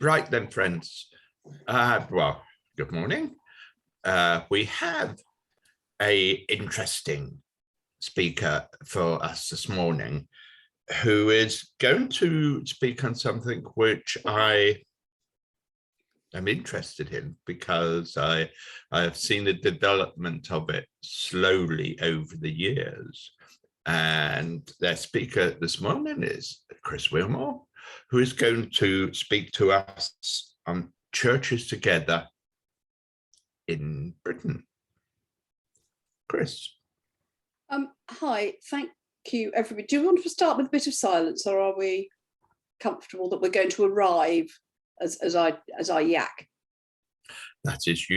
Right then, friends. Well, good morning. We have a interesting speaker for us this morning who is going to speak on something which I am interested in because I have seen the development of it slowly over the years. And their speaker this morning is Chris Willmore, who is going to speak to us on churches together in Britain. Chris. Hi, thank you, everybody. Do you want to start with a bit of silence, or are we comfortable that we're going to arrive as I yak? That is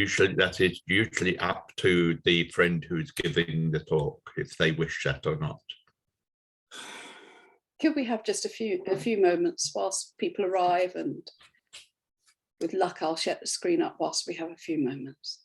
usually up to the friend who's giving the talk, if they wish that or not. Could we have just a few moments whilst people arrive, and with luck I'll shut the screen up whilst we have a few moments.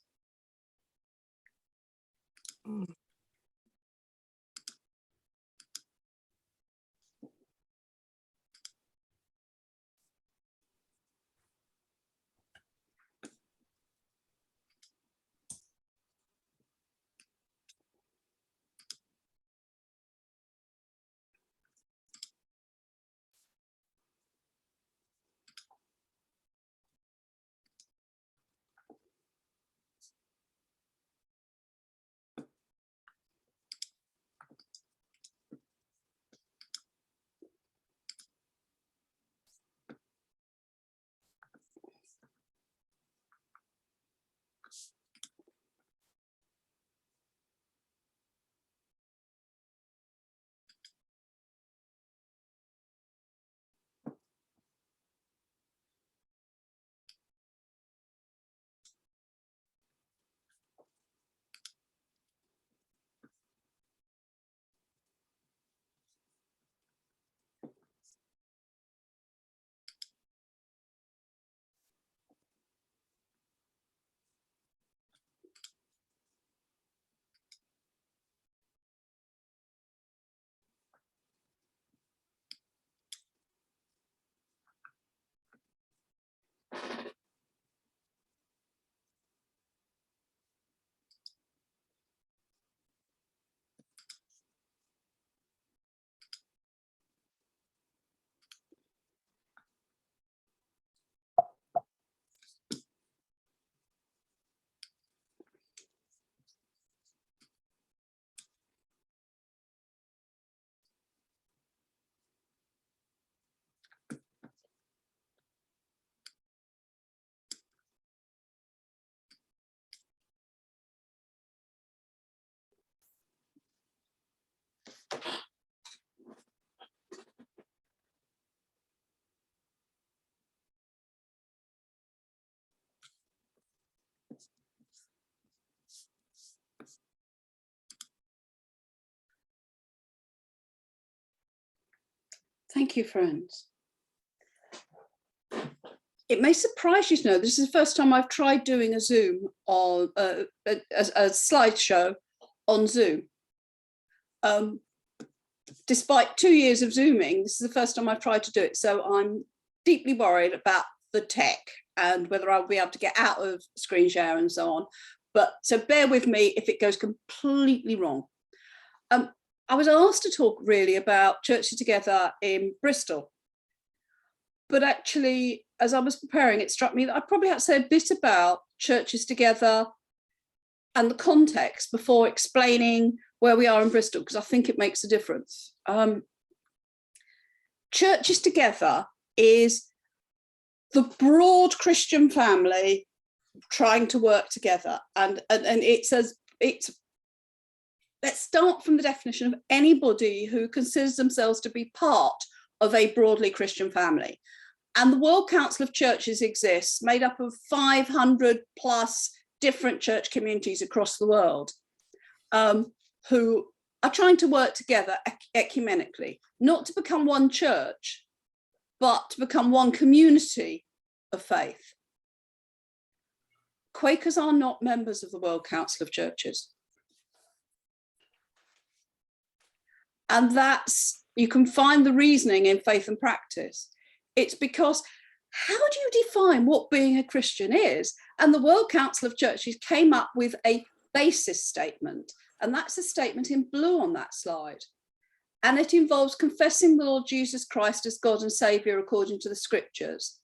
Thank you, friends. It may surprise you to know this is the first time I've tried doing a Zoom on a slideshow on Zoom. Despite 2 years of Zooming, this is the first time I've tried to do it. So I'm deeply worried about the tech and whether I'll be able to get out of screen share and so on. But so bear with me if it goes completely wrong. I was asked to talk really about churches together in Bristol. But actually, as I was preparing, it struck me that I probably had to say a bit about churches together and the context before explaining where we are in Bristol, because I think it makes a difference. Churches together is the broad Christian family trying to work together. And let's start from the definition of anybody who considers themselves to be part of a broadly Christian family. And the World Council of Churches exists, made up of 500 plus different church communities across the world, who are trying to work together ecumenically, not to become one church, but to become one community of faith. Quakers are not members of the World Council of Churches. And you can find the reasoning in Faith and Practice. It's because how do you define what being a Christian is? And the World Council of Churches came up with a basis statement, and that's a statement in blue on that slide. And it involves confessing the Lord Jesus Christ as God and Saviour according to the scriptures.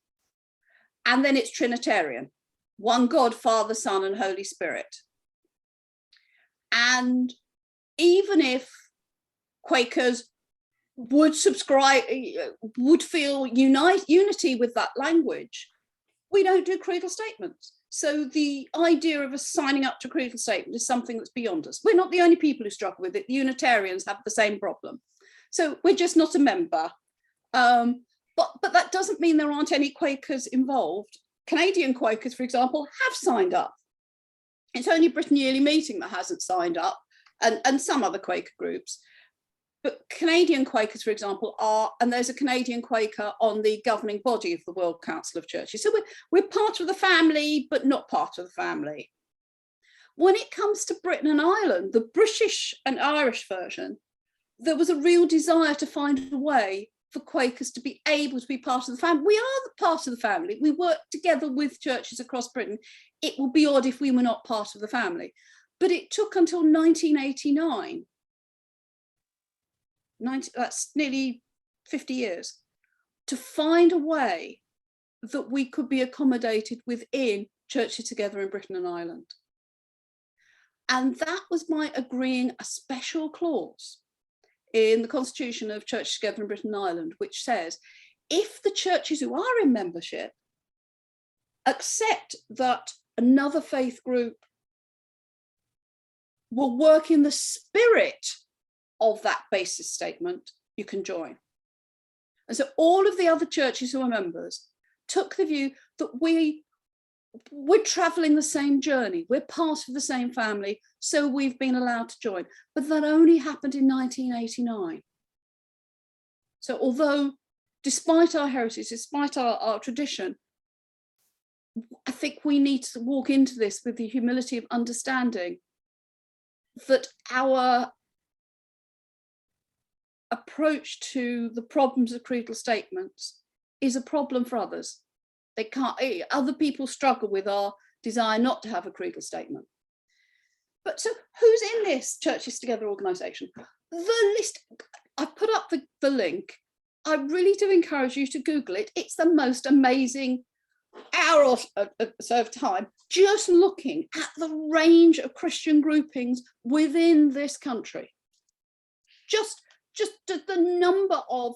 And then it's Trinitarian, one God, Father, Son, and Holy Spirit. And even if Quakers would subscribe, would feel unity with that language, we don't do creedal statements. So the idea of us signing up to creedal statement is something that's beyond us. We're not the only people who struggle with it. The Unitarians have the same problem. So we're just not a member. But that doesn't mean there aren't any Quakers involved. Canadian Quakers, for example, have signed up. It's only Britain Yearly Meeting that hasn't signed up, and some other Quaker groups. But Canadian Quakers, for example, are, and there's a Canadian Quaker on the governing body of the World Council of Churches. So we're part of the family, but not part of the family. When it comes to Britain and Ireland, the British and Irish version, there was a real desire to find a way for Quakers to be able to be part of the family. We are part of the family. We work together with churches across Britain. It would be odd if we were not part of the family. But it took until 1989, that's nearly 50 years, to find a way that we could be accommodated within Churches Together in Britain and Ireland. And that was by agreeing a special clause in the Constitution of Churches Together in Britain and Ireland, which says, if the churches who are in membership accept that another faith group will work in the spirit of that basis statement, you can join. And so all of the other churches who are members took the view that we're traveling the same journey, we're part of the same family, so we've been allowed to join. But that only happened in 1989. So although, despite our heritage, despite our tradition, I think we need to walk into this with the humility of understanding that our approach to the problems of creedal statements is a problem for others. They can't, other people struggle with our desire not to have a creedal statement. But so who's in this Churches Together organisation? The list, I've put up the link. I really do encourage you to Google it. It's the most amazing hour or so of time just looking at the range of Christian groupings within this country. Just the number of,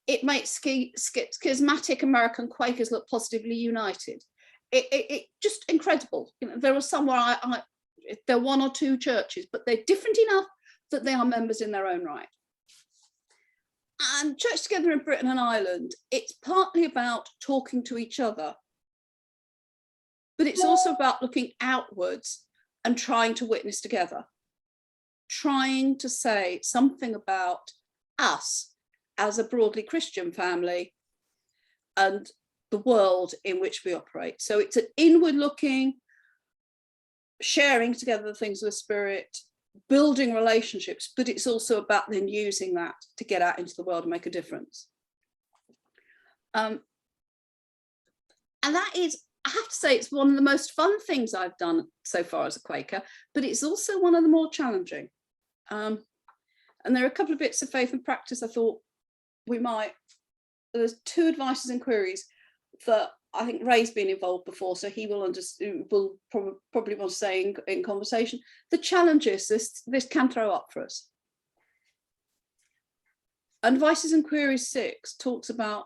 it makes schismatic American Quakers look positively united. It just incredible. You know, there are some where there are one or two churches, but they're different enough that they are members in their own right. And Church Together in Britain and Ireland, it's partly about talking to each other, but it's also about looking outwards and trying to witness together, trying to say something about us as a broadly Christian family and the world in which we operate. So it's an inward looking, sharing together the things of the Spirit, building relationships, but it's also about then using that to get out into the world and make a difference. And that is, I have to say, it's one of the most fun things I've done so far as a Quaker, but it's also one of the more challenging. And there are a couple of bits of faith and practice I thought we might, there's two advices and queries that I think Ray's been involved before, so he will probably want to say in conversation. The challenges this can throw up for us. Advices and queries 6 talks about,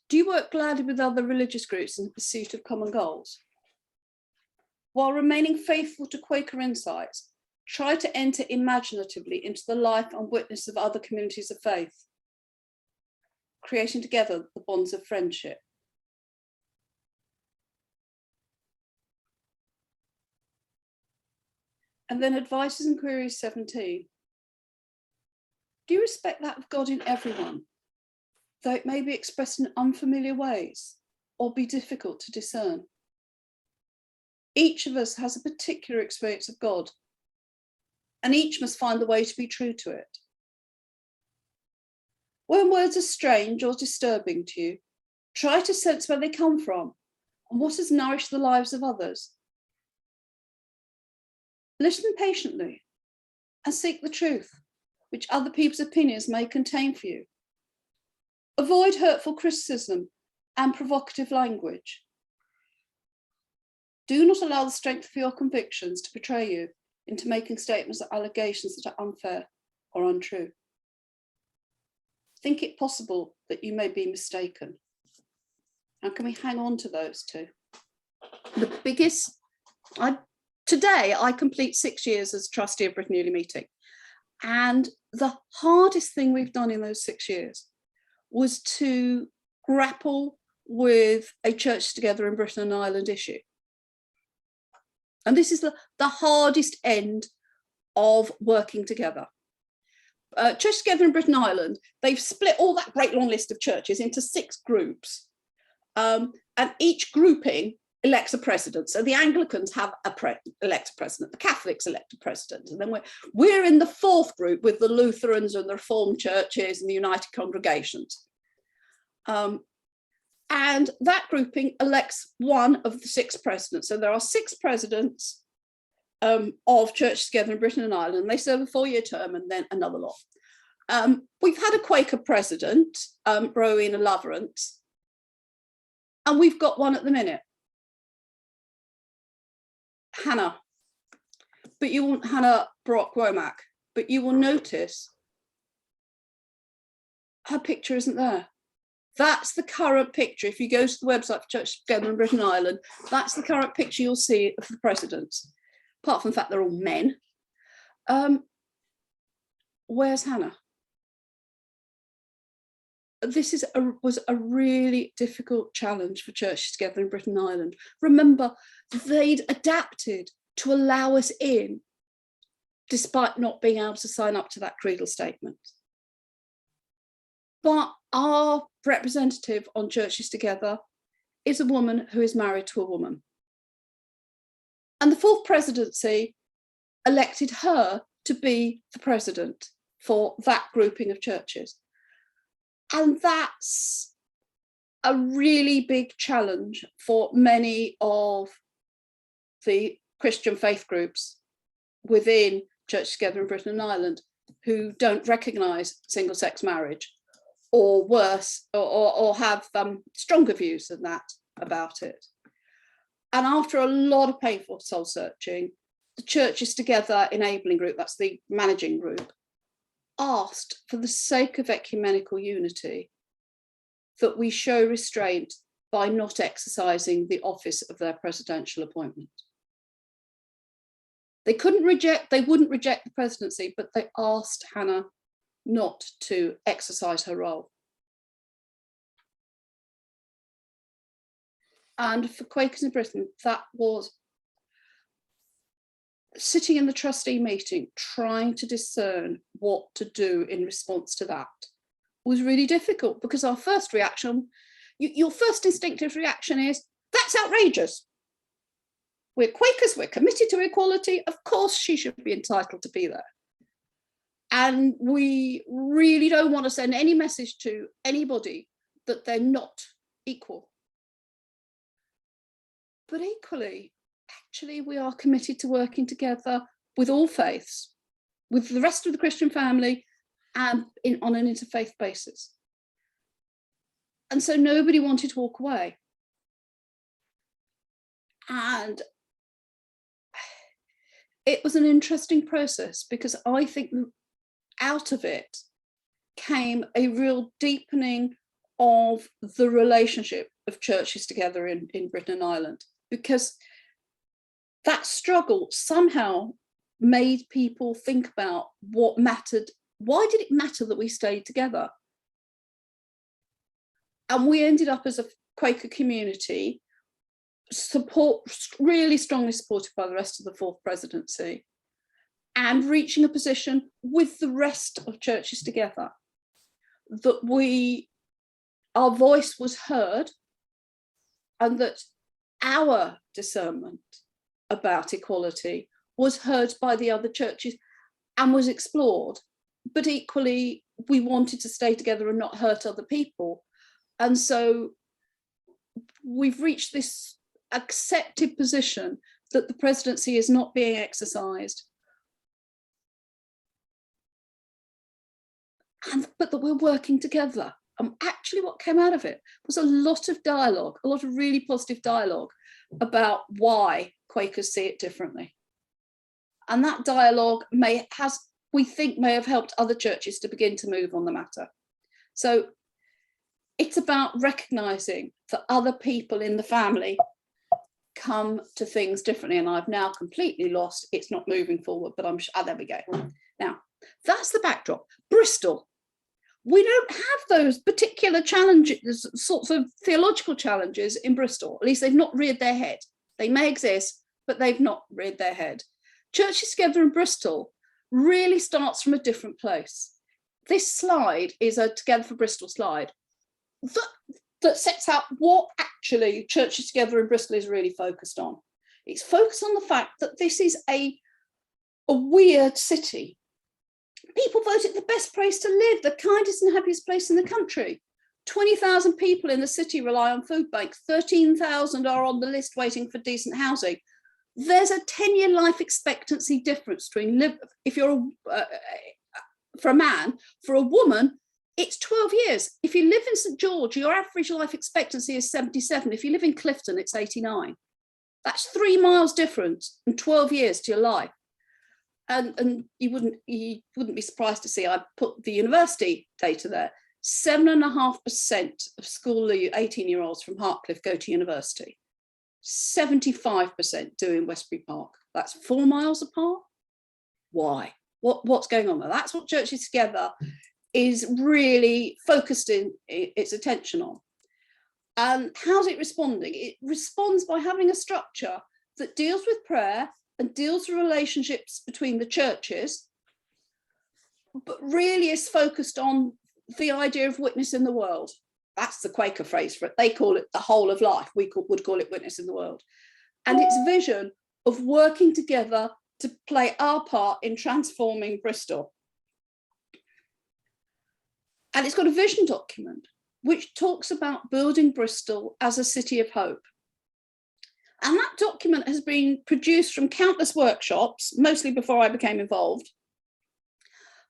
do you work gladly with other religious groups in the pursuit of common goals? While remaining faithful to Quaker insights, try to enter imaginatively into the life and witness of other communities of faith, creating together the bonds of friendship. And then advices and queries 17. Do you respect that of God in everyone, though it may be expressed in unfamiliar ways or be difficult to discern? Each of us has a particular experience of God, and each must find the way to be true to it. When words are strange or disturbing to you, try to sense where they come from and what has nourished the lives of others. Listen patiently and seek the truth, which other people's opinions may contain for you. Avoid hurtful criticism and provocative language. Do not allow the strength of your convictions to betray you into making statements or allegations that are unfair or untrue. Think it possible that you may be mistaken. How can we hang on to those two? The biggest, today I complete 6 years as trustee of Britain Ely Meeting. And the hardest thing we've done in those 6 years was to grapple with a Church Together in Britain and Ireland issue. And this is the hardest end of working together. Church Together in Britain and Ireland, they've split all that great long list of churches into 6 groups. And each grouping elects a president. So the Anglicans have elect a president, the Catholics elect a president. And then we're in the 4th group with the Lutherans and the Reformed churches and the United Congregations. And that grouping elects one of the 6 presidents. So there are 6 presidents of Church Together in Britain and Ireland. They serve a 4-year term and then another lot. We've had a Quaker president, Rowena Loverance, and we've got one at the minute, Hannah. But you want Hannah Brock Womack, but you will notice her picture isn't there. That's the current picture. If you go to the website for Church Together in Britain and Ireland, that's the current picture you'll see of the presidents, apart from the fact they're all men. Where's Hannah? This was a really difficult challenge for Churches Together in Britain and Ireland. Remember, they'd adapted to allow us in, despite not being able to sign up to that creedal statement. But our representative on Churches Together is a woman who is married to a woman. And the 4th presidency elected her to be the president for that grouping of churches. And that's a really big challenge for many of the Christian faith groups within Church Together in Britain and Ireland who don't recognise single-sex marriage, or worse, or have stronger views than that about it. And after a lot of painful soul searching, the Churches Together Enabling Group, that's the managing group, asked, for the sake of ecumenical unity, that we show restraint by not exercising the office of their presidential appointment. They wouldn't reject the presidency, but they asked Hannah not to exercise her role. And for Quakers in Britain, that was sitting in the trustee meeting, trying to discern what to do in response to that was really difficult, because our first reaction, your first instinctive reaction is, that's outrageous. We're Quakers, we're committed to equality, of course she should be entitled to be there. And we really don't want to send any message to anybody that they're not equal. But equally, actually, we are committed to working together with all faiths, with the rest of the Christian family, and on an interfaith basis. And so nobody wanted to walk away. And it was an interesting process, because I think out of it came a real deepening of the relationship of Churches Together in Britain and Ireland, because that struggle somehow made people think about what mattered. Why did it matter that we stayed together? And we ended up as a Quaker community, really strongly supported by the rest of the 4th presidency, and reaching a position with the rest of Churches Together that our voice was heard, and that our discernment about equality was heard by the other churches and was explored. but equally, we wanted to stay together and not hurt other people. And so we've reached this accepted position that the presidency is not being exercised, but that we're working together. And actually what came out of it was a lot of dialogue, a lot of really positive dialogue about why Quakers see it differently. And that dialogue we think may have helped other churches to begin to move on the matter. So it's about recognising that other people in the family come to things differently. And I've now completely lost, it's not moving forward, but there we go. Now, that's the backdrop. Bristol. We don't have those particular challenges, sorts of theological challenges in Bristol. At least they've not reared their head. They may exist, but they've not reared their head. Churches Together in Bristol really starts from a different place. This slide is a Together for Bristol slide that sets out what actually Churches Together in Bristol is really focused on. It's focused on the fact that this is a weird city. People vote it the best place to live, the kindest and happiest place in the country. 20,000 people in the city rely on food banks. 13,000 are on the list waiting for decent housing. There's a 10-year life expectancy difference between if you're for a man. For a woman, it's 12 years. If you live in St George, your average life expectancy is 77. If you live in Clifton, it's 89. That's 3 miles difference in 12 years to your life. And you wouldn't be surprised to see I put the university data there. 7.5% of school 18-year-olds from Hartcliffe go to university. 75% do in Westbury Park. That's 4 miles apart. Why? What's going on there? That's what Churches Together is really focused in its attention on. And how's it responding? It responds by having a structure that deals with prayer and deals with relationships between the churches, but really is focused on the idea of witness in the world. That's the Quaker phrase for it. They call it the whole of life. We would call it witness in the world. And its vision of working together to play our part in transforming Bristol. And it's got a vision document which talks about building Bristol as a city of hope. And that document has been produced from countless workshops, mostly before I became involved,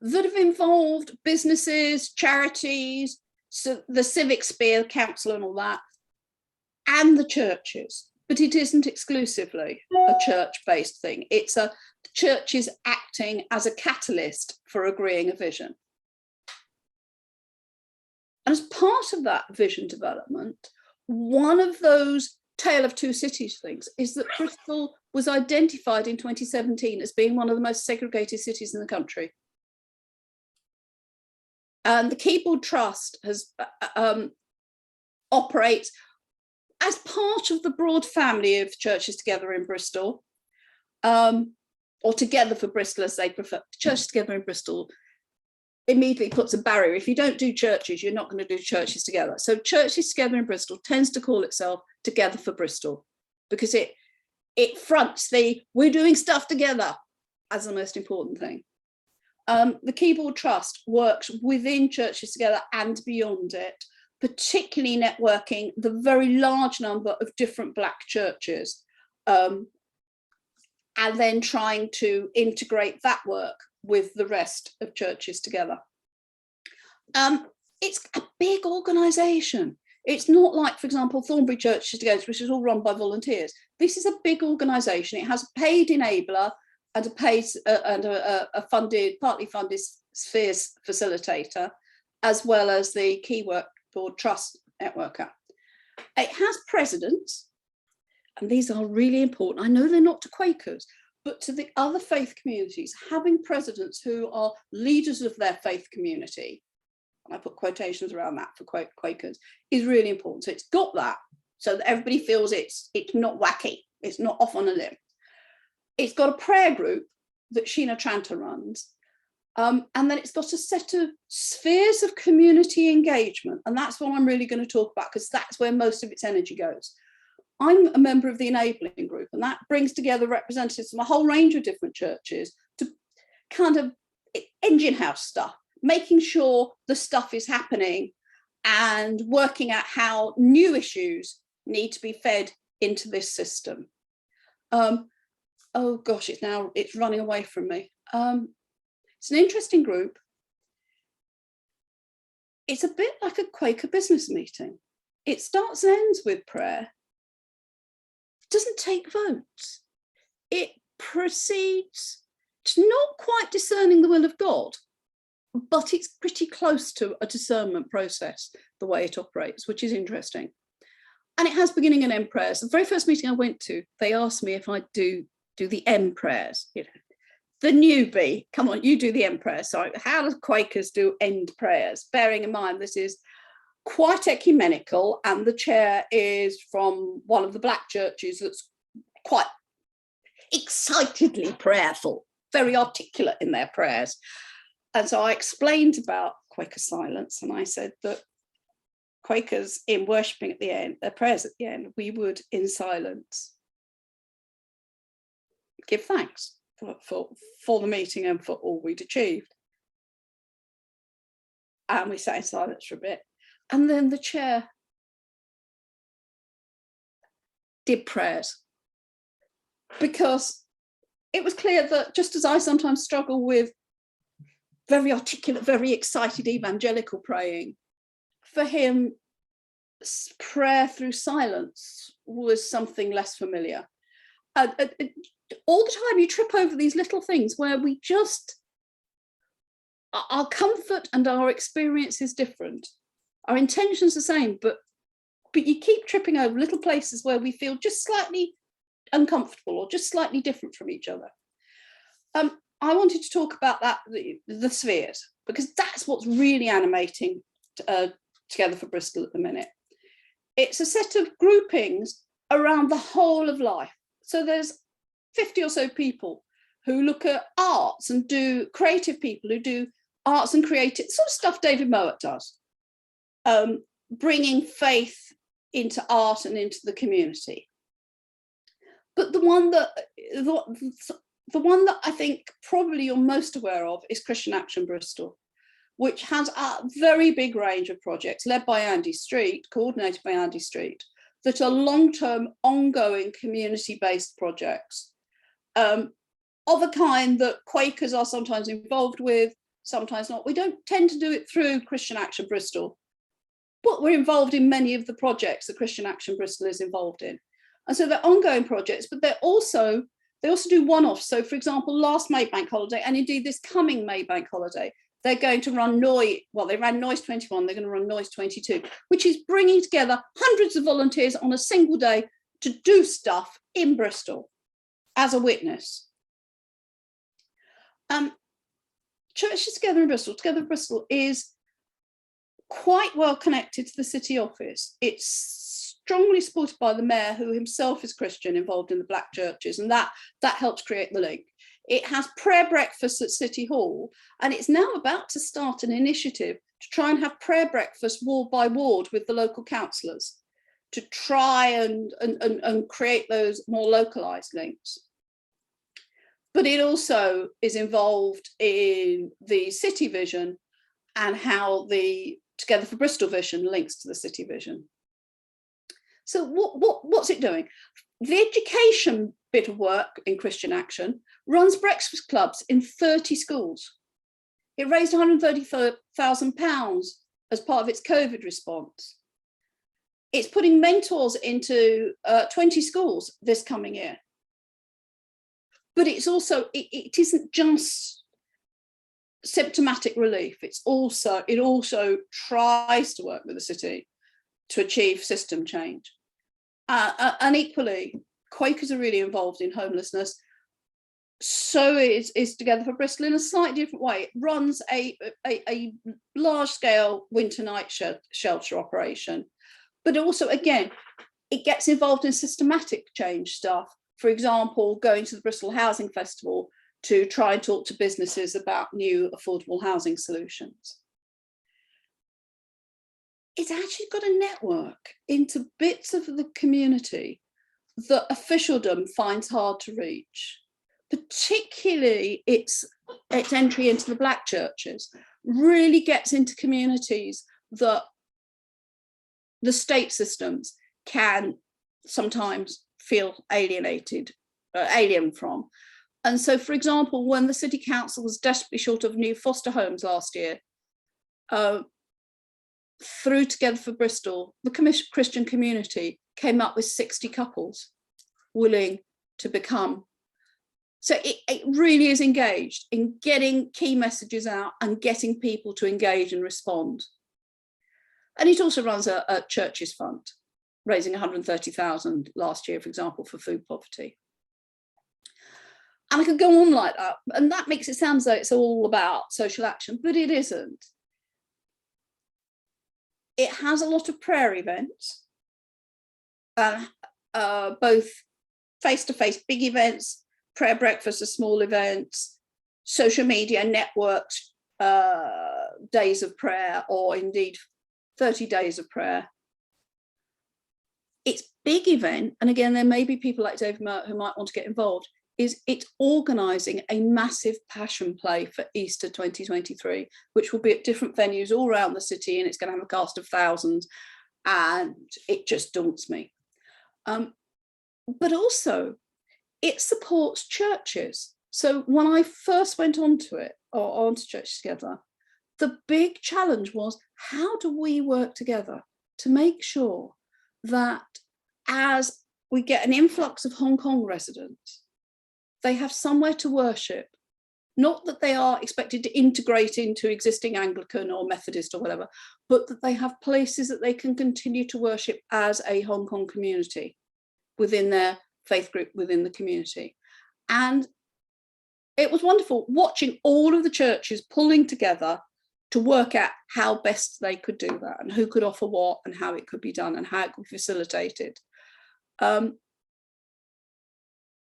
that have involved businesses, charities, so the civic sphere, council and all that, and the churches. But it isn't exclusively a church-based thing. It's the churches acting as a catalyst for agreeing a vision. And as part of that vision development, one of those Tale of Two Cities things is that Bristol was identified in 2017 as being one of the most segregated cities in the country. And the Keyboard Trust operates as part of the broad family of Churches Together in Bristol, or Together for Bristol as they prefer. Churches Together in Bristol immediately puts a barrier. If you don't do churches, you're not going to do Churches Together. So Churches Together in Bristol tends to call itself Together for Bristol, because it fronts the we're doing stuff together as the most important thing. The Keyboard Trust works within Churches Together and beyond it, particularly networking the very large number of different Black churches, and then trying to integrate that work with the rest of Churches Together. It's a big organisation. It's not like, for example, Thornbury Churches Together, which is all run by volunteers. This is a big organisation. It has a paid enabler and a paid and a funded, partly funded spheres facilitator, as well as the Keyboard Trust networker. It has presidents, and these are really important. I know they're not to Quakers, but to the other faith communities, having presidents who are leaders of their faith community, and I put quotations around that for Quakers, is really important. So it's got that, so that everybody feels it's not wacky, it's not off on a limb. It's got a prayer group that Sheena Tranter runs, and then it's got a set of spheres of community engagement, and that's what I'm really going to talk about, because that's where most of its energy goes. I'm a member of the enabling group, and that brings together representatives from a whole range of different churches to kind of, engine house stuff, making sure the stuff is happening and working out how new issues need to be fed into this system. Oh gosh, it's running away from me. It's an interesting group. It's a bit like a Quaker business meeting. It starts and ends with prayer. It doesn't take votes. It proceeds to not quite discerning the will of God, but it's pretty close to a discernment process, the way it operates, which is interesting. And it has beginning and end prayers. The very first meeting I went to, they asked me if I do the end prayers. You know, the newbie, come on, you do the end prayers. So how do Quakers do end prayers? Bearing in mind, this is quite ecumenical, and the chair is from one of the black churches that's quite excitedly prayerful, very articulate in their prayers. And so I explained about Quaker silence, and I said that Quakers, in worshipping at the end, their prayers at the end, we would in silence give thanks for the meeting and for all we'd achieved. And we sat in silence for a bit. And then the chair did prayers, because it was clear that, just as I sometimes struggle with very articulate, very excited evangelical praying, for him, prayer through silence was something less familiar. All the time you trip over these little things where we just, our comfort and our experience is different. Our intention's the same, but you keep tripping over little places where we feel just slightly uncomfortable or just slightly different from each other. I wanted to talk about that, the spheres, because that's what's really animating Together for Bristol at the minute. It's a set of groupings around the whole of life. So there's 50 or so people who look at arts and do creative people who do arts and creative sort of stuff David Mowat does, bringing faith into art and into the community. But the one that I think probably you're most aware of is Christian Action Bristol, which has a very big range of projects led by Andy Street, coordinated by Andy Street, that are long-term, ongoing, community-based projects of a kind that Quakers are sometimes involved with, sometimes not. We don't tend to do it through Christian Action Bristol, but we're involved in many of the projects that Christian Action Bristol is involved in. And so they're ongoing projects, but they also do one-offs. So for example, last May Bank holiday, and indeed this coming May Bank holiday, they're going to run they ran Noise 21, they're going to run Noise 22, which is bringing together hundreds of volunteers on a single day to do stuff in Bristol as a witness. Churches Together in Bristol, Together in Bristol is quite well connected to the city office. It's strongly supported by the mayor, who himself is Christian, involved in the black churches, and that helps create the link. It has prayer breakfasts at City Hall, and it's now about to start an initiative to try and have prayer breakfast ward by ward with the local councillors to try and create those more localised links. But it also is involved in the city vision and how the Together for Bristol vision links to the city vision. So what's it doing? The education bit of work in Christian Action runs breakfast clubs in 30 schools. It raised £130,000 as part of its COVID response. It's putting mentors into 20 schools this coming year. But it's also, it isn't just symptomatic relief. It also tries to work with the city to achieve system change. And equally, Quakers are really involved in homelessness. So is Together for Bristol in a slightly different way. It runs a large-scale winter night shelter operation. But also, again, it gets involved in systematic change stuff. For example, going to the Bristol Housing Festival to try and talk to businesses about new affordable housing solutions. It's actually got a network into bits of the community that officialdom finds hard to reach. particularly its entry into the Black churches, really gets into communities that the state systems can sometimes feel alien from. And so, for example, when the city council was desperately short of new foster homes last year, through Together for Bristol, the Christian community came up with 60 couples willing to become. So it really is engaged in getting key messages out and getting people to engage and respond. And it also runs a churches fund, raising 130,000 last year, for example, for food poverty. And I could go on like that. And that makes it sound as though it's all about social action, but it isn't. It has a lot of prayer events, both face-to-face big events, prayer breakfasts are small events, social media networks, days of prayer, or indeed 30 days of prayer. Its big event, and again, there may be people like David Mert who might want to get involved, is it's organising a massive passion play for Easter 2023, which will be at different venues all around the city, and it's going to have a cast of thousands, and it just daunts me. But also, it supports churches. So when I first went onto it, or onto Churches Together, the big challenge was, how do we work together to make sure that as we get an influx of Hong Kong residents, they have somewhere to worship, not that they are expected to integrate into existing Anglican or Methodist or whatever, but that they have places that they can continue to worship as a Hong Kong community within their faith group, within the community. And it was wonderful watching all of the churches pulling together to work out how best they could do that, and who could offer what, and how it could be done, and how it could be facilitated.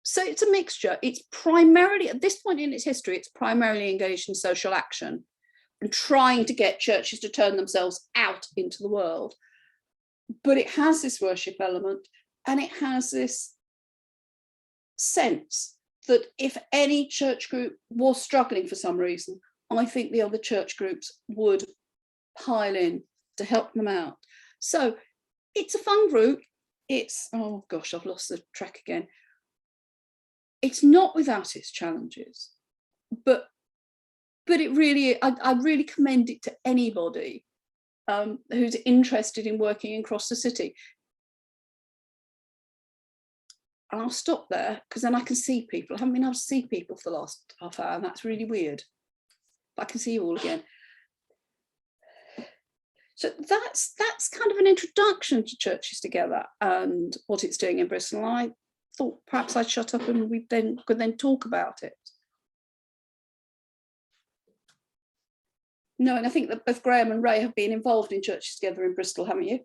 So it's a mixture. It's primarily, at this point in its history, it's primarily engaged in social action and trying to get churches to turn themselves out into the world. But it has this worship element, and it has this sense that if any church group was struggling for some reason, I think the other church groups would pile in to help them out. So it's a fun group. It's, oh gosh, I've lost the track again. It's not without its challenges, but it really, I really commend it to anybody who's interested in working across the city. And I'll stop there, because then I can see people. I haven't been able to see people for the last half hour, and that's really weird. But I can see you all again. So that's kind of an introduction to Churches Together and what it's doing in Bristol. I thought perhaps I'd shut up and we could then talk about it. No, and I think that both Graham and Ray have been involved in Churches Together in Bristol, haven't you?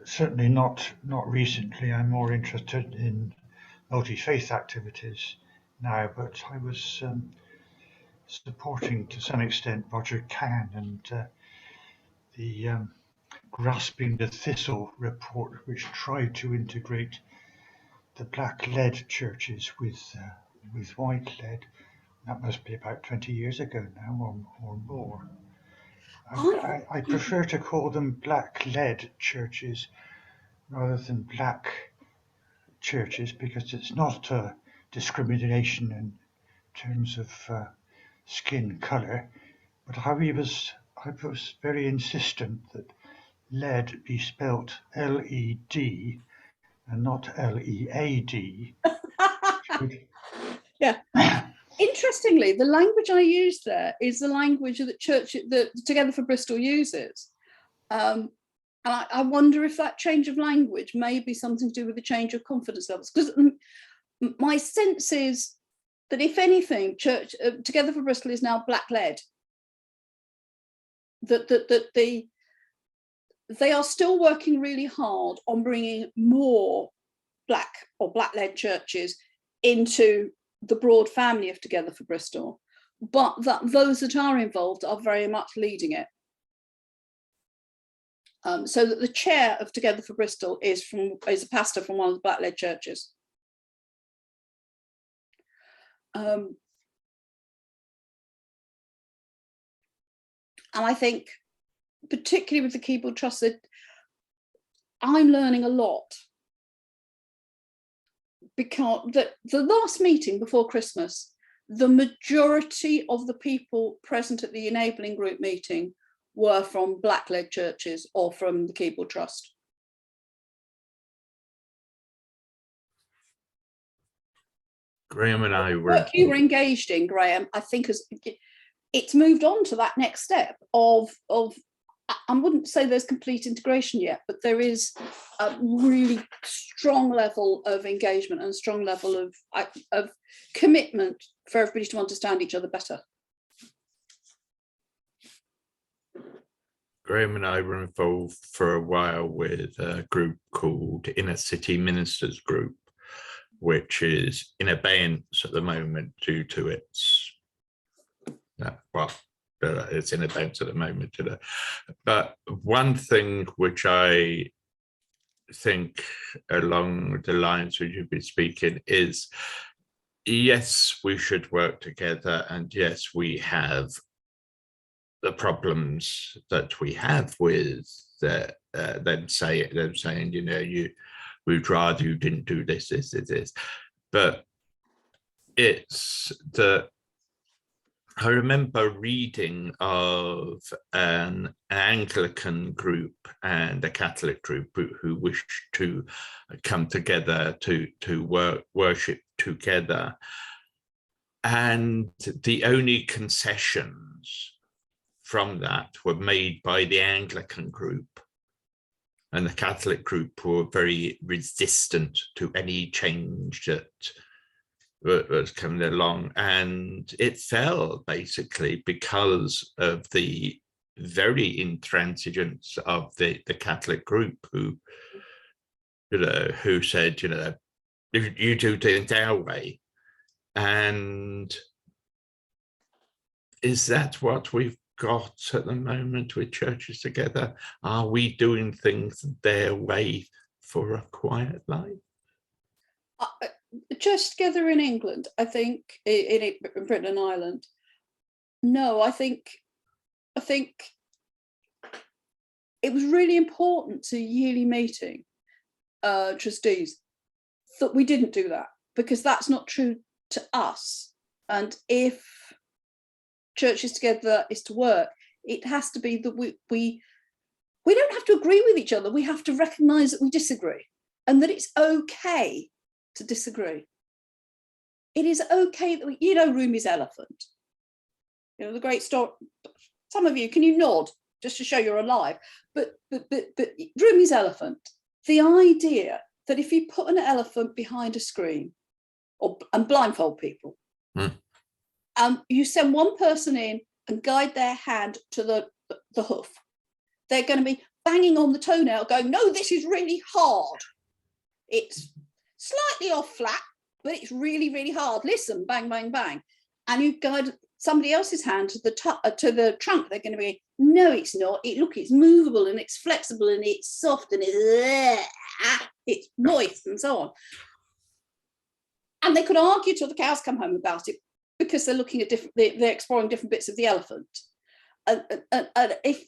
Certainly not recently. I'm more interested in multi-faith activities now, but I was supporting to some extent Roger Can and the Grasping the Thistle report, which tried to integrate the black-led churches with white-led. That must be about 20 years ago now, or more. I prefer to call them black-led churches rather than black churches, because it's not a discrimination in terms of skin colour. But I was very insistent that lead be spelt L-E-D and not L-E-A-D. Yeah. Interestingly, the language I used there is the language that Together for Bristol uses. And I wonder if that change of language may be something to do with the change of confidence levels. Because my sense is that, if anything, Together for Bristol is now black-led. That they are still working really hard on bringing more black or black-led churches into the broad family of Together for Bristol, but that those that are involved are very much leading it. So that the chair of Together for Bristol is a pastor from one of the black-led churches. And I think, particularly with the Keyboard Trust, that I'm learning a lot, because the last meeting before Christmas, the majority of the people present at the enabling group meeting were from black-led churches or from the Keyboard Trust. Graham and I The were. work you were engaged in, Graham, I think it's moved on to that next step of I wouldn't say there's complete integration yet, but there is a really strong level of engagement and strong level of commitment for everybody to understand each other better. Graham and I were involved for a while with a group called Inner City Ministers Group, which is in abeyance at the moment due to its, it's in abeyance at the moment. But one thing which I think along the lines which you've been speaking is, yes, we should work together, and yes, we have the problems that we have with them saying, you know, we'd rather you didn't do this, but it's the. I remember reading of an Anglican group and a Catholic group who wished to come together to worship together. And the only concessions from that were made by the Anglican group. And the Catholic group were very resistant to any change that was coming along, and it fell basically because of the very intransigence of the Catholic group, who said, you do things our way. And is that what we've got at the moment with Churches Together? Are we doing things their way for a quiet life? Churches Together in England, I think, in Britain and Ireland, no, I think it was really important to yearly meeting trustees that we didn't do that, because that's not true to us. And if Churches Together is to work, it has to be that we don't have to agree with each other. We have to recognise that we disagree, and that it's okay to disagree. It is okay that Rumi's elephant, the great story. Some of you, can you nod just to show you're alive? But Rumi's elephant, the idea that if you put an elephant behind a screen and blindfold people, you send one person in and guide their hand to the hoof, they're going to be banging on the toenail going, no, this is really hard. It's slightly off flat, but it's really, really hard. Listen, bang, bang, bang. And you guide somebody else's hand to the trunk. They're going to be, no, it's not. It's movable and it's flexible and it's soft and it's moist and so on. And they could argue till the cows come home about it, because they're looking at they're exploring different bits of the elephant. And if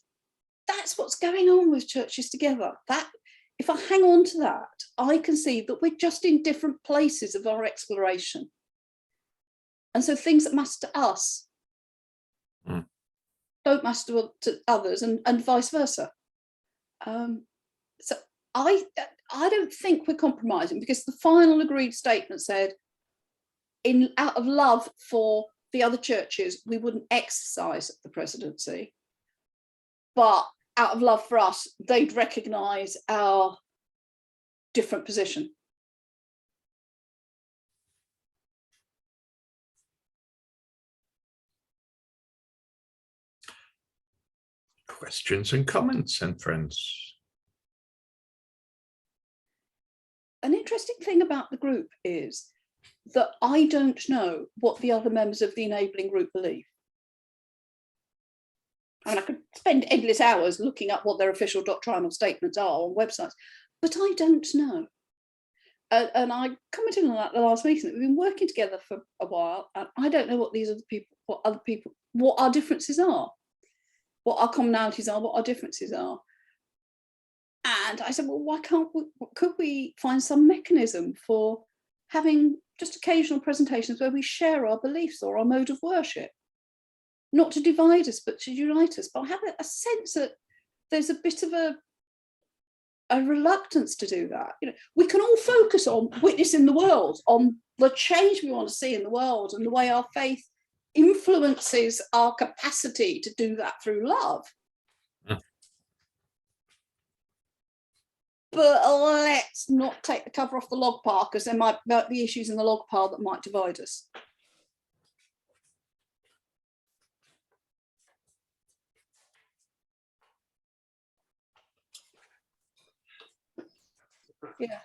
that's what's going on with Churches Together, if I hang on to that, I can see that we're just in different places of our exploration. And so things that matter to us don't matter to others, and vice versa. So I don't think we're compromising, because the final agreed statement said, out of love for the other churches, we wouldn't exercise the presidency, but out of love for us, they'd recognise our different position. Questions and comments, and friends? An interesting thing about the group is that I don't know what the other members of the enabling group believe. I mean, I could spend endless hours looking up what their official doctrinal statements are on websites, but I don't know. And I commented on that the last meeting, that we've been working together for a while, and I don't know what these other people, what our differences are, what our commonalities are, what our differences are. And I said, well, why can't we, could we find some mechanism for having just occasional presentations where we share our beliefs or our mode of worship? Not to divide us, but to unite us. But I have a sense that there's a bit of a reluctance to do that. You know, we can all focus on witnessing the world, on the change we want to see in the world, and the way our faith influences our capacity to do that through love. But let's not take the cover off the log pile, because there might be issues in the log pile that might divide us. Yeah.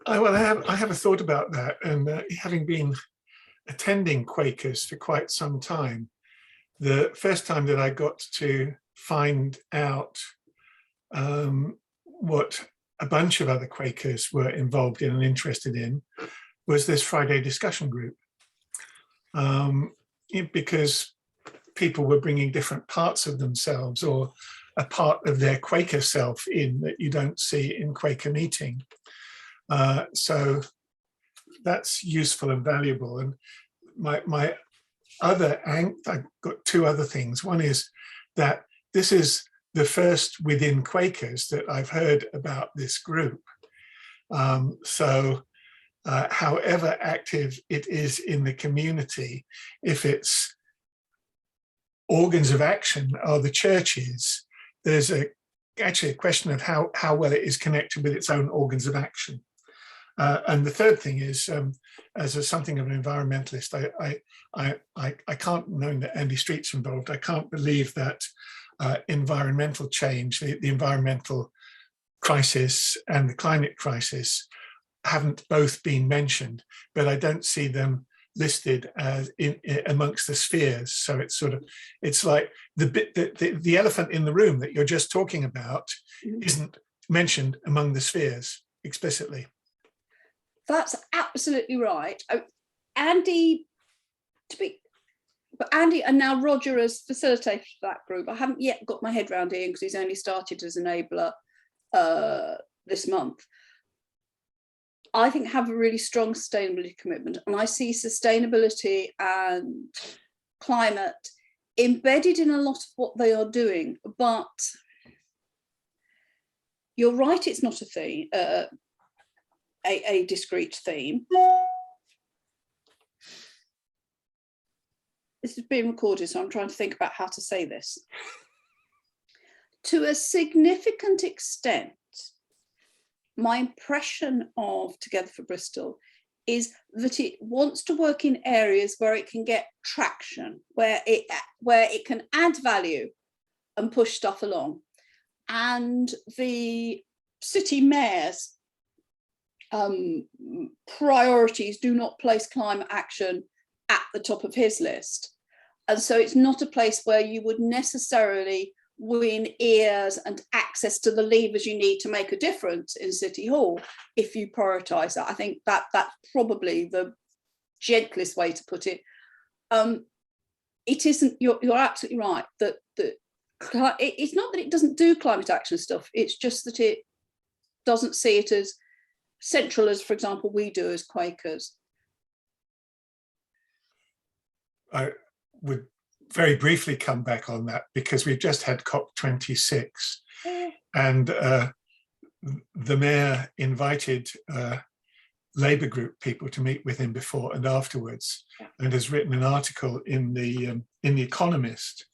I have a thought about that, and having been attending Quakers for quite some time, the first time that I got to find out what a bunch of other Quakers were involved in and interested in was this Friday discussion group, because people were bringing different parts of themselves or a part of their Quaker self in that you don't see in Quaker meeting. So that's useful and valuable. And my other, I've got two other things. One is that this is the first within Quakers that I've heard about this group. So however active it is in the community, if its organs of action are the churches, there's actually a question of how well it is connected with its own organs of action. And the third thing is, as something of an environmentalist, I can't, knowing that Andy Street's involved, I can't believe that environmental change, the environmental crisis and the climate crisis haven't both been mentioned, but I don't see them listed as in amongst the spheres. So it's sort of, it's like the elephant in the room that you're just talking about isn't mentioned among the spheres explicitly. That's absolutely right. Andy, Andy and now Roger as facilitator for that group. I haven't yet got my head around Ian because he's only started as enabler this month. I think have a really strong sustainability commitment, and I see sustainability and climate embedded in a lot of what they are doing. But you're right, it's not a theme, a discrete theme. This is being recorded, so I'm trying to think about how to say this. To a significant extent, my impression of Together for Bristol is that it wants to work in areas where it can get traction, where it can add value and push stuff along. And the city mayor's priorities do not place climate action at the top of his list. And so it's not a place where you would necessarily win ears and access to the levers you need to make a difference in City Hall if you prioritise that. I think that's probably the gentlest way to put it. It isn't, you're absolutely right, that it's not that it doesn't do climate action stuff, it's just that it doesn't see it as central as, for example, we do as Quakers. I would very briefly come back on that because we've just had COP26 and the mayor invited Labour group people to meet with him before and afterwards, and has written an article in the Economist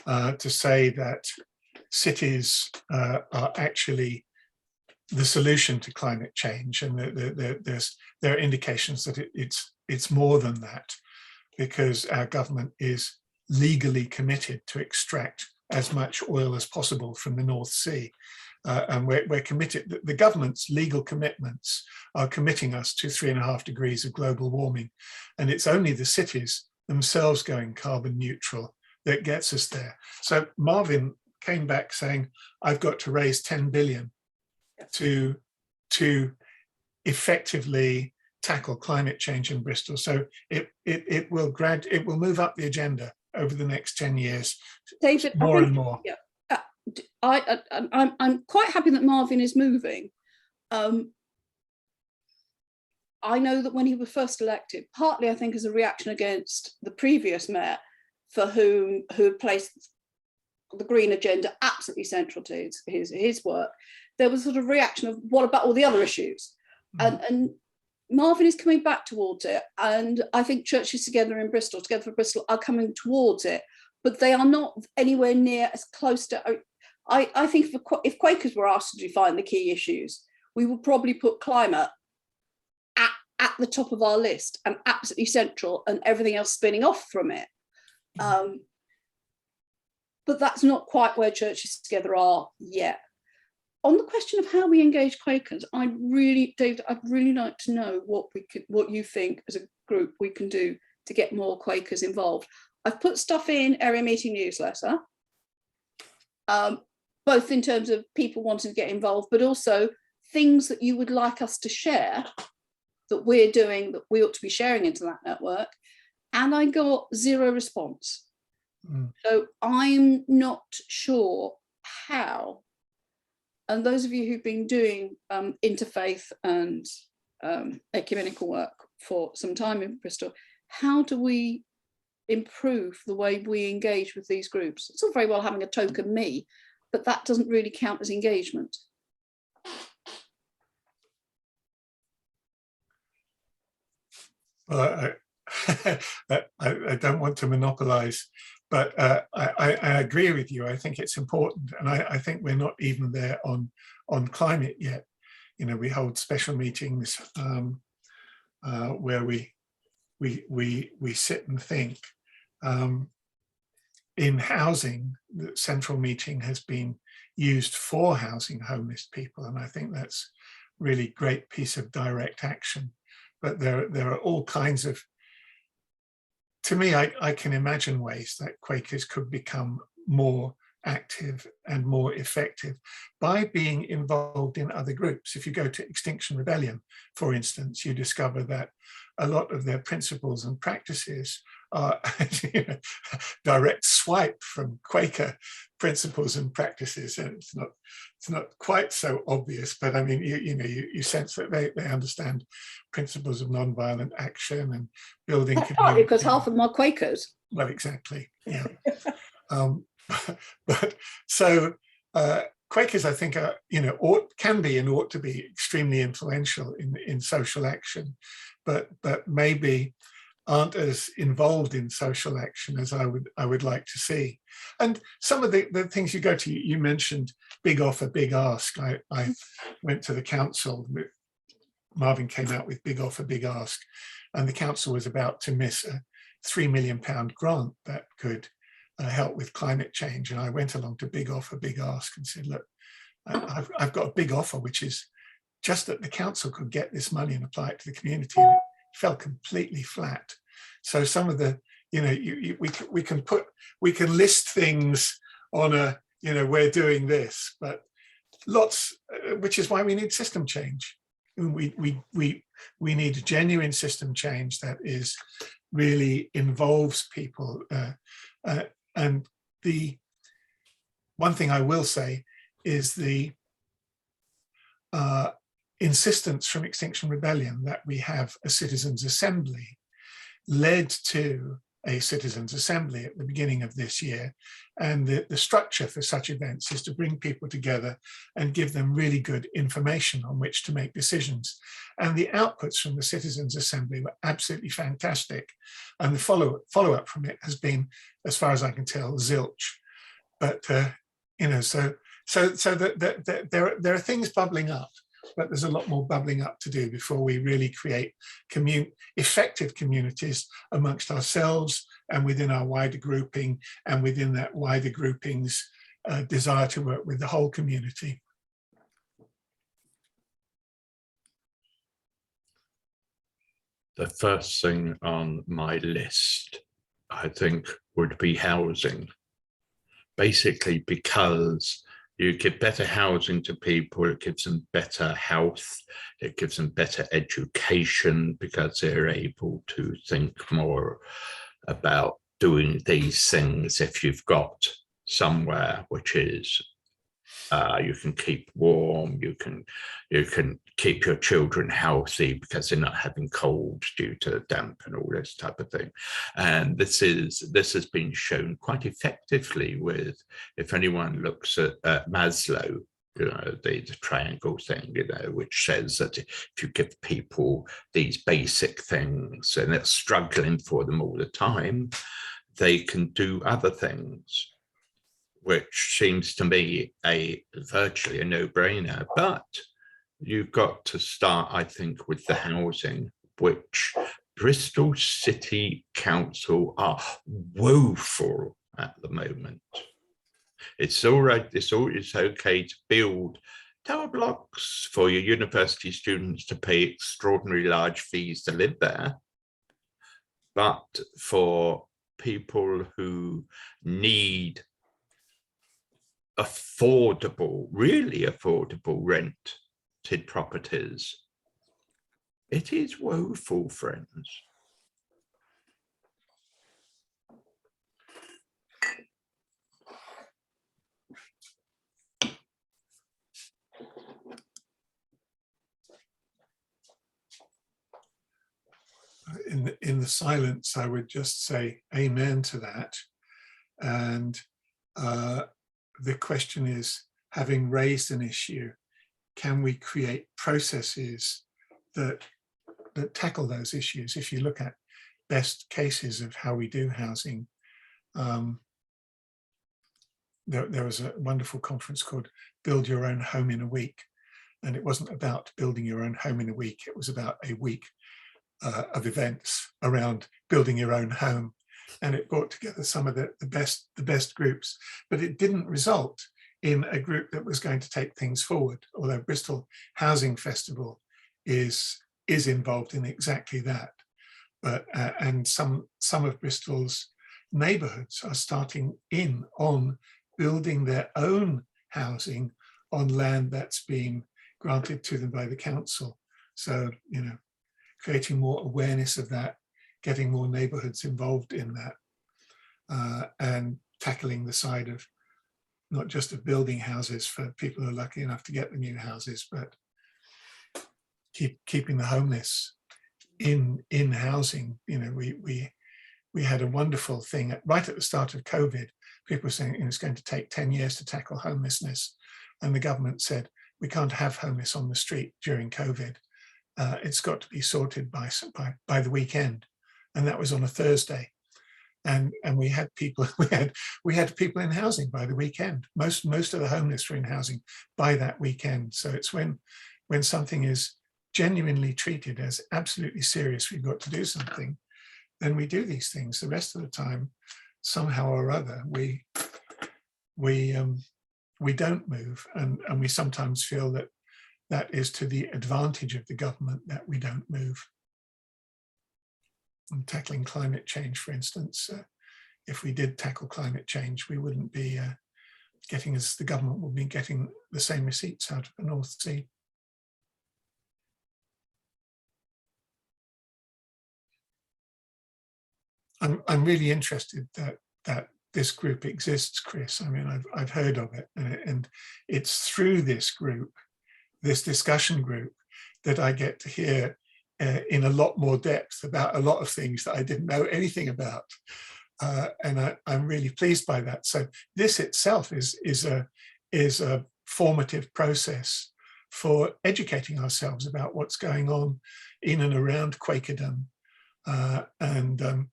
to say that cities are actually the solution to climate change, and there are indications that it's more than that, because our government is legally committed to extract as much oil as possible from the North Sea. And we're committed, the government's legal commitments are committing us to 3.5 degrees of global warming. And it's only the cities themselves going carbon neutral that gets us there. So Marvin came back saying, I've got to raise 10 billion to effectively tackle climate change in Bristol. So it will move up the agenda over the next 10 years, David, more and more. Yeah, I'm quite happy that Marvin is moving. I know that when he was first elected, partly I think as a reaction against the previous mayor, for who had placed the green agenda absolutely central to his work, there was sort of reaction of what about all the other issues? And Marvin is coming back towards it, and I think churches together in Bristol, Together for Bristol, are coming towards it, but they are not anywhere near as close to. I think if Quakers were asked to define the key issues, we would probably put climate at the top of our list and absolutely central, and everything else spinning off from it. But that's not quite where churches together are yet. On the question of how we engage Quakers, David, I'd really like to know what you think as a group we can do to get more Quakers involved. I've put stuff in area meeting newsletter, both in terms of people wanting to get involved, but also things that you would like us to share that we're doing that we ought to be sharing into that network. And I got zero response. So I'm not sure how. And those of you who've been doing interfaith and ecumenical work for some time in Bristol, how do we improve the way we engage with these groups? It's all very well having a token me, but that doesn't really count as engagement. Well, I don't want to monopolize, but I agree with you. I think it's important, and I think we're not even there on climate yet. You know, we hold special meetings where we sit and think. In housing, the central meeting has been used for housing homeless people, and I think that's really great piece of direct action. But there are all kinds of, to me, I can imagine ways that Quakers could become more active and more effective by being involved in other groups. If you go to Extinction Rebellion, for instance, you discover that a lot of their principles and practices are direct swipe from Quaker principles and practices, and it's not quite so obvious, but I mean, you sense that they understand principles of nonviolent action and building community. Partly because half of them are Quakers. Well, exactly, yeah. But so Quakers, I think, are, can be and ought to be extremely influential in social action, but maybe aren't as involved in social action as I would like to see. And some of the things you go to, you mentioned big offer, big ask. I went to the council. Marvin came out with big offer, big ask, and the council was about to miss a £3 million grant that could help with climate change. And I went along to big offer, big ask and said, look, I've got a big offer, which is just that the council could get this money and apply it to the community. And it fell completely flat. So some of the, we can list things on a, we're doing this, but lots, which is why we need system change. We need a genuine system change that is really involves people. And the one thing I will say is the insistence from Extinction Rebellion that we have a citizens' assembly led to a citizens' assembly at the beginning of this year. And the structure for such events is to bring people together and give them really good information on which to make decisions. And the outputs from the citizens' assembly were absolutely fantastic. And the follow-up from it has been, as far as I can tell, zilch. But, so there are things bubbling up, but there's a lot more bubbling up to do before we really create effective communities amongst ourselves and within our wider grouping, and within that wider grouping's desire to work with the whole community. The first thing on my list I think, would be housing. Basically, because you give better housing to people, it gives them better health, it gives them better education, because they're able to think more about doing these things. If you've got somewhere which is you can keep warm, you can keep your children healthy because they're not having colds due to damp and all this type of thing. And this has been shown quite effectively with, if anyone looks at Maslow, the triangle thing, which says that if you give people these basic things and they're struggling for them all the time, they can do other things, which seems to me virtually a no-brainer. But you've got to start, I think, with the housing, which Bristol City Council are woeful at the moment. It's all right, it's okay to build tower blocks for your university students to pay extraordinarily large fees to live there. But for people who need affordable, really affordable rented properties, it is woeful, friends. In the silence, I would just say amen to that. And the question is, having raised an issue, can we create processes that tackle those issues? If you look at best cases of how we do housing, there was a wonderful conference called Build Your Own Home in a Week. And it wasn't about building your own home in a week. It was about a week of events around building your own home. And it brought together some of the best groups, but it didn't result in a group that was going to take things forward. Although Bristol Housing Festival is involved in exactly that. But and some of Bristol's neighbourhoods are starting in on building their own housing on land that's been granted to them by the council. So, creating more awareness of that, getting more neighbourhoods involved in that, and tackling the side of not just of building houses for people who are lucky enough to get the new houses, but keeping the homeless in housing. We had a wonderful thing right at the start of COVID. People were saying it's going to take 10 years to tackle homelessness, and the government said we can't have homeless on the street during COVID. It's got to be sorted by the weekend, and that was on a Thursday, and we had people we had people in housing by the weekend. Most of the homeless were in housing by that weekend. So it's when something is genuinely treated as absolutely serious, we've got to do something, then we do these things. The rest of the time, somehow or other, we don't move, and we sometimes feel that is to the advantage of the government that we don't move. And tackling climate change, for instance, if we did tackle climate change, we wouldn't be the government would be getting the same receipts out of the North Sea. I'm really interested that this group exists, Chris. I mean, I've heard of it, and it's through this group, this discussion group, that I get to hear in a lot more depth about a lot of things that I didn't know anything about, and I'm really pleased by that. So this itself is a formative process for educating ourselves about what's going on in and around Quakerdom, and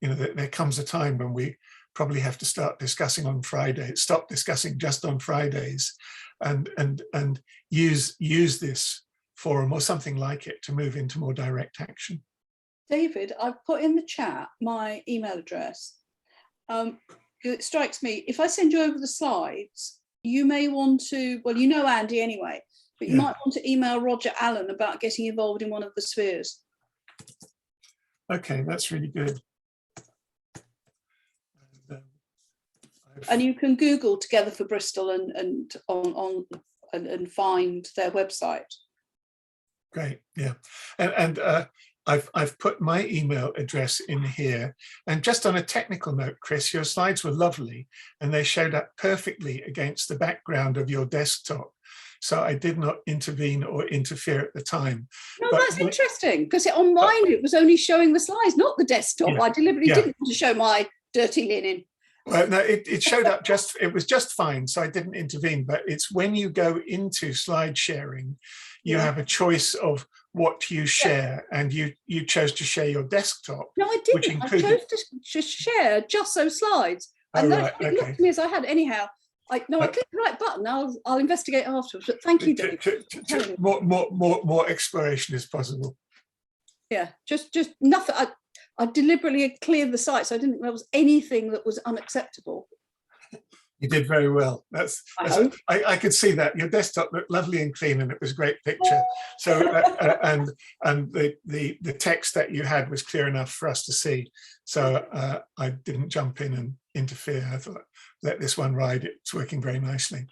there comes a time when we probably have to start discussing on Fridays, stop discussing just on Fridays, and use this forum or something like it to move into more direct action. David, I've put in the chat my email address. It strikes me, if I send you over the slides, you may want to, well, Andy anyway, but you might want to email Roger Allen about getting involved in one of the spheres. Okay, that's really good. and you can Google Together for Bristol and find their website. Great, yeah, and I've put my email address in here. And just on a technical note, Chris, your slides were lovely and they showed up perfectly against the background of your desktop. So I did not intervene or interfere at the time. No, that's interesting, because on mine it was only showing the slides, not the desktop. Yeah, I deliberately didn't want to show my dirty linen. Well, no, it showed up it was just fine, so I didn't intervene. But it's when you go into slide sharing, you have a choice of what you share, and you chose to share your desktop. No, I didn't. I chose to share just those slides, and that looked to me as I had anyhow. I clicked the right button. I'll investigate afterwards. But thank you, Dave. More exploration is possible. Yeah, just nothing. I deliberately cleared the site, so I didn't think there was anything that was unacceptable. You did very well. I could see that your desktop looked lovely and clean, and it was a great picture. So and the text that you had was clear enough for us to see. So I didn't jump in and interfere. I thought, let this one ride. It's working very nicely.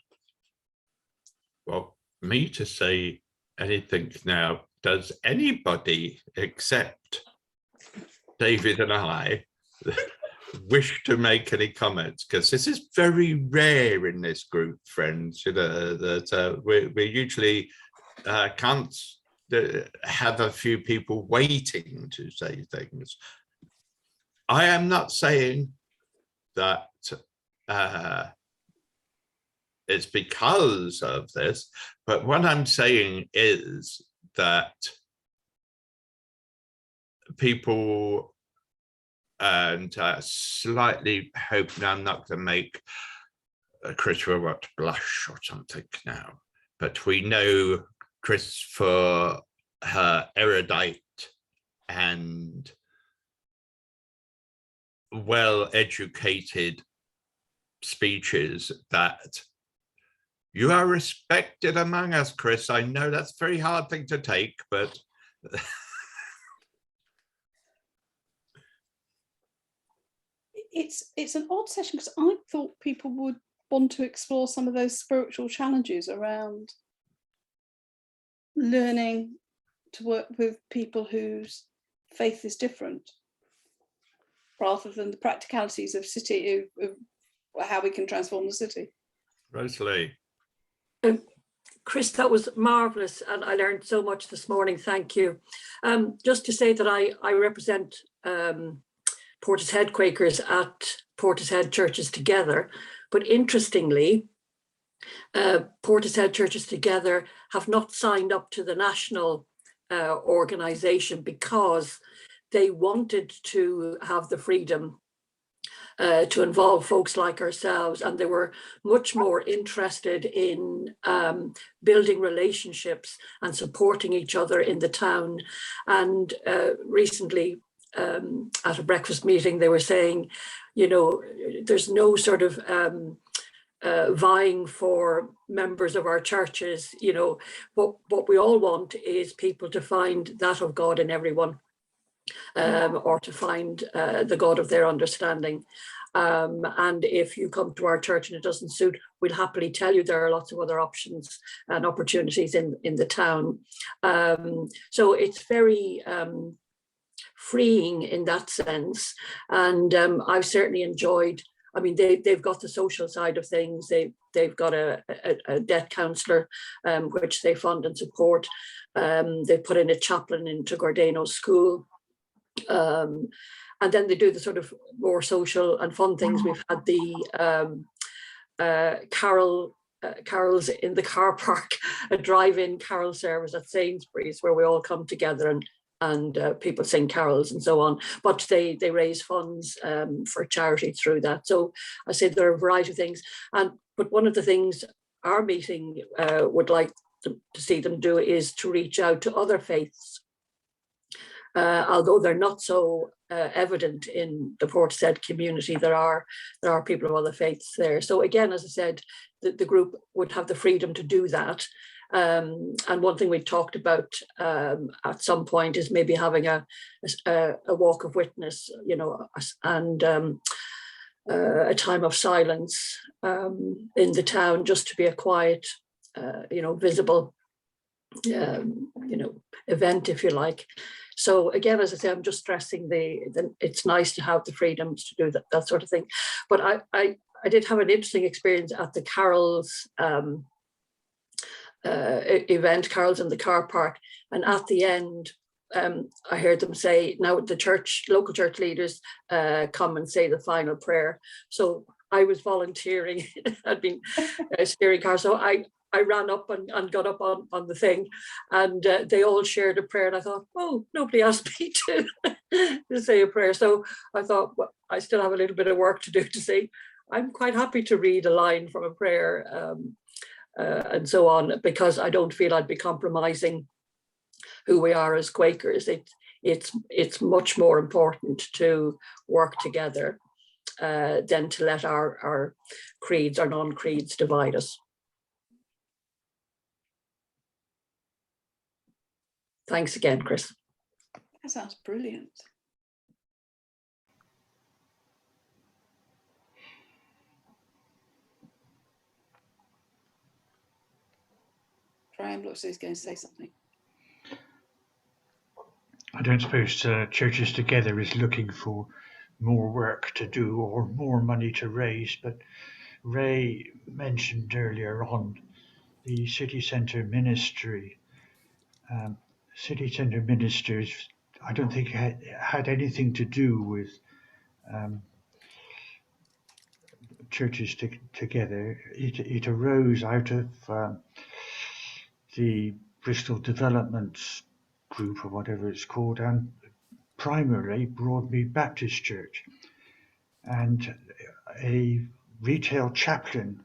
Well, me to say anything now, does anybody except David and I wish to make any comments? Because this is very rare in this group, friends. You know that we usually can't have a few people waiting to say things. I am not saying that it's because of this, but what I'm saying is that people, and slightly hoping I'm not going to make Chris Wilmot blush or something now, but we know Chris for her erudite and well-educated speeches that you are respected among us, Chris. I know that's a very hard thing to take, but it's an odd session, because I thought people would want to explore some of those spiritual challenges around learning to work with people whose faith is different, rather than the practicalities of city, of how we can transform the city. Rosalie. Chris, that was marvellous, and I learned so much this morning. Thank you. Just to say that I represent Portishead Quakers at Portishead Churches Together, but interestingly, Portishead Churches Together have not signed up to the national organisation because they wanted to have the freedom to involve folks like ourselves, and they were much more interested in building relationships and supporting each other in the town. And recently at a breakfast meeting, they were saying, you know, there's no sort of vying for members of our churches. You know, what we all want is people to find that of God in everyone, or to find the God of their understanding. And if you come to our church and it doesn't suit, we'll happily tell you there are lots of other options and opportunities in the town. So it's very freeing in that sense. And I've certainly enjoyed, I mean, they've got the social side of things. They've got a debt counsellor, which they fund and support. They put in a chaplain into Gordano School. And then they do the sort of more social and fun things. We've had the carols in the car park, a drive-in carol service at Sainsbury's, where we all come together and people sing carols and so on. But they raise funds for charity through that. So I said there are a variety of things. But one of the things our meeting would like to see them do is to reach out to other faiths. Although they're not so evident in the Portishead community, there are people of other faiths there. So again, as I said, the group would have the freedom to do that. And one thing we talked about at some point is maybe having a walk of witness, you know, and a time of silence in the town, just to be a quiet, visible, event, if you like. So again, as I say, I'm just stressing it's nice to have the freedoms to do that sort of thing. But I did have an interesting experience at the Carols event, Carols in the car park, and at the end, I heard them say, now the local church leaders come and say the final prayer. So I was volunteering. I'd been steering cars, so I ran up and got up on the thing, and they all shared a prayer. And I thought, oh, nobody asked me to say a prayer. So I thought, well, I still have a little bit of work to do to say, I'm quite happy to read a line from a prayer and so on, because I don't feel I'd be compromising who we are as Quakers. It's much more important to work together than to let our creeds or non-creeds divide us. Thanks again, Chris. That sounds brilliant. Graham looks like he's going to say something. I don't suppose Churches Together is looking for more work to do or more money to raise, but Ray mentioned earlier on the city centre ministry. City centre ministers, I don't think had anything to do with Churches Together. It arose out of the Bristol Development Group, or whatever it's called, and primarily Broadmead Baptist Church. And a retail chaplain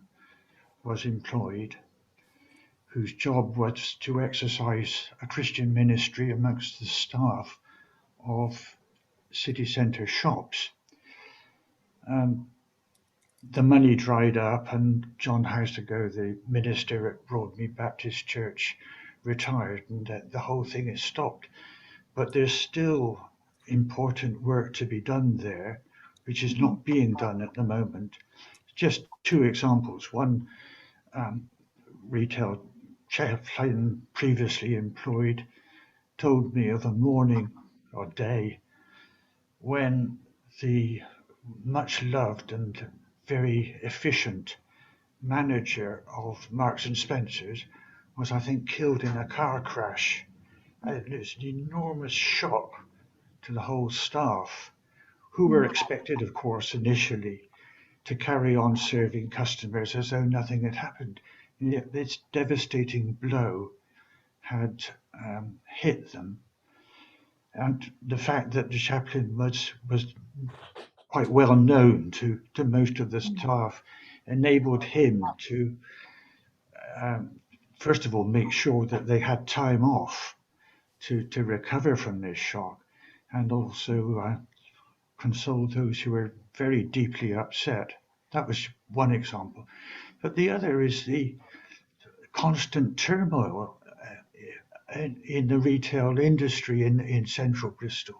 was employed whose job was to exercise a Christian ministry amongst the staff of city centre shops. The money dried up, and John Houseago, the minister at Broadmead Baptist Church, retired, and the whole thing is stopped. But there's still important work to be done there, which is not being done at the moment. Just two examples. One, retail chaplain previously employed told me of a morning or day when the much loved and very efficient manager of Marks and Spencer's was, I think, killed in a car crash. And it was an enormous shock to the whole staff, who were expected, of course, initially to carry on serving customers as though nothing had happened. And yet this devastating blow had hit them. And the fact that the chaplain was quite well known to most of the staff enabled him to, first of all, make sure that they had time off to recover from this shock, and also console those who were very deeply upset. That was one example. But the other is the constant turmoil in the retail industry in central Bristol.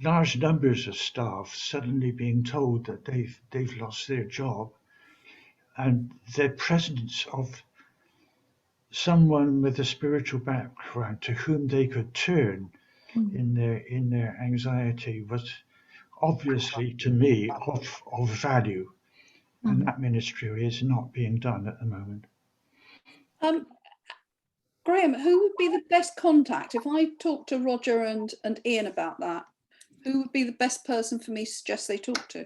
Large numbers of staff suddenly being told that they've lost their job, and the presence of someone with a spiritual background to whom they could turn in their anxiety was obviously, to me, of value. And that ministry is not being done at the moment. Graham, who would be the best contact? If I talk to Roger and Ian about that, who would be the best person for me to suggest they talk to?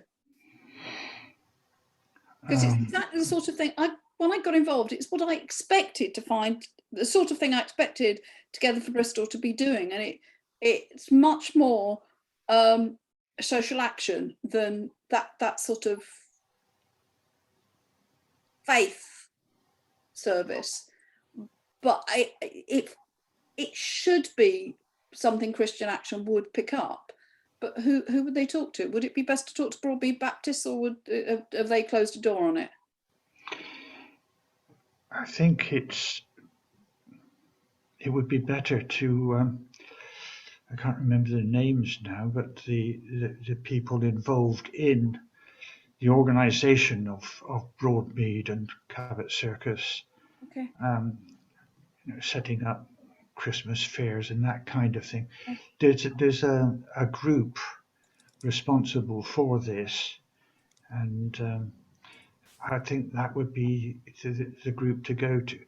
Because it's exactly the sort of thing, when I got involved, it's what I expected to find, the sort of thing I expected Together for Bristol to be doing. And it's much more social action than that sort of faith service. But it should be something Christian Action would pick up. But who would they talk to? Would it be best to talk to Broadmead Baptists, or have they closed a door on it? I think it would be better to I can't remember the names now, but the people involved in the organisation of Broadmead and Cabot Circus, Okay. Setting up Christmas fairs and that kind of thing. Okay. There's a group responsible for this, and I think that would be the group to go to.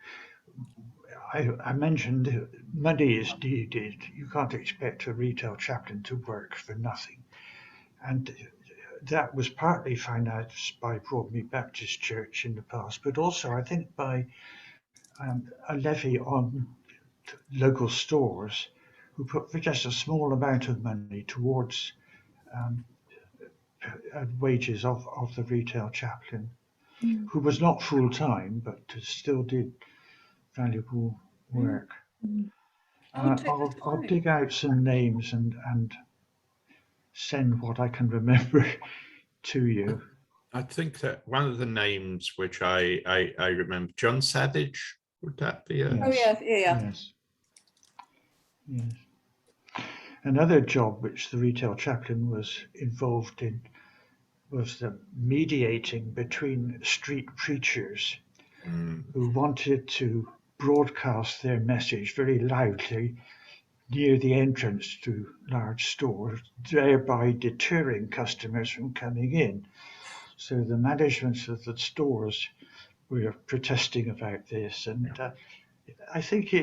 I mentioned money is needed. You can't expect a retail chaplain to work for nothing. And that was partly financed by Broadmead Baptist Church in the past, but also I think by a levy on local stores who put for just a small amount of money towards wages of the retail chaplain, who was not full-time, but still did valuable work. I'll dig out some names and send what I can remember to you. I think that one of the names which I remember, John Savage, would that be a... Yes. Oh yeah. Yes. Another job which the retail chaplain was involved in was the mediating between street preachers who wanted to broadcast their message very loudly near the entrance to large stores, thereby deterring customers from coming in. So the management of the stores were protesting about this, and I think